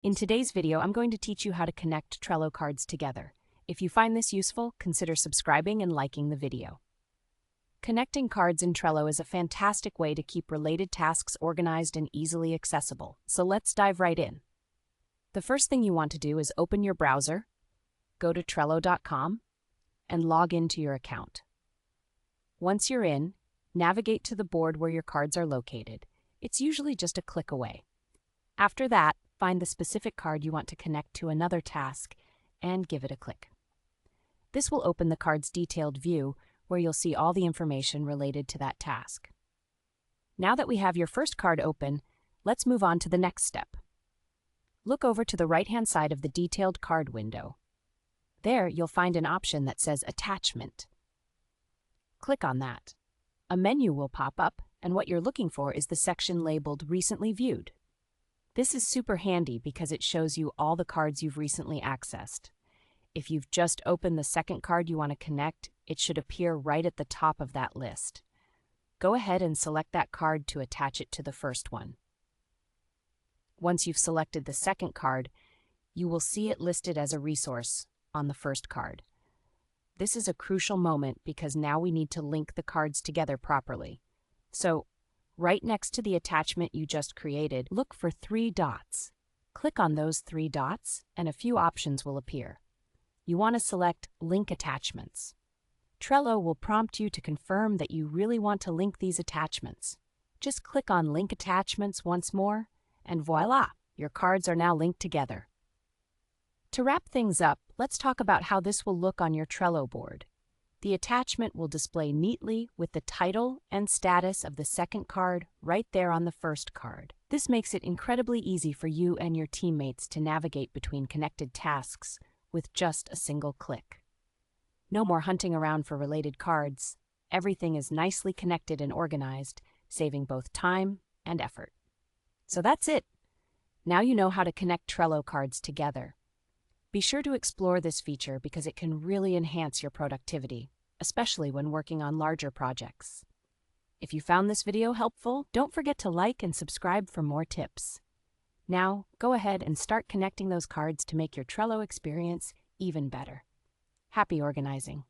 In today's video, I'm going to teach you how to connect Trello cards together. If you find this useful, consider subscribing and liking the video. Connecting cards in Trello is a fantastic way to keep related tasks organized and easily accessible, so let's dive right in. The first thing you want to do is open your browser, go to Trello.com, and log into your account. Once you're in, navigate to the board where your cards are located. It's usually just a click away. After that, find the specific card you want to connect to another task and give it a click. This will open the card's detailed view where you'll see all the information related to that task. Now that we have your first card open, let's move on to the next step. Look over to the right-hand side of the detailed card window. There, you'll find an option that says Attachment. Click on that. A menu will pop up, and what you're looking for is the section labeled Recently Viewed. This is super handy because it shows you all the cards you've recently accessed. If you've just opened the second card you want to connect, it should appear right at the top of that list. Go ahead and select that card to attach it to the first one. Once you've selected the second card, you will see it listed as a resource on the first card. This is a crucial moment because now we need to link the cards together properly. So, right next to the attachment you just created, look for 3 dots. Click on those 3 dots and a few options will appear. You want to select Link Attachments. Trello will prompt you to confirm that you really want to link these attachments. Just click on Link Attachments once more, and voila, your cards are now linked together. To wrap things up, let's talk about how this will look on your Trello board. The attachment will display neatly with the title and status of the second card right there on the first card. This makes it incredibly easy for you and your teammates to navigate between connected tasks with just a single click. No more hunting around for related cards. Everything is nicely connected and organized, saving both time and effort. So that's it. Now you know how to connect Trello cards together. Be sure to explore this feature because it can really enhance your productivity, especially when working on larger projects. If you found this video helpful, don't forget to like and subscribe for more tips. Now, go ahead and start connecting those cards to make your Trello experience even better. Happy organizing!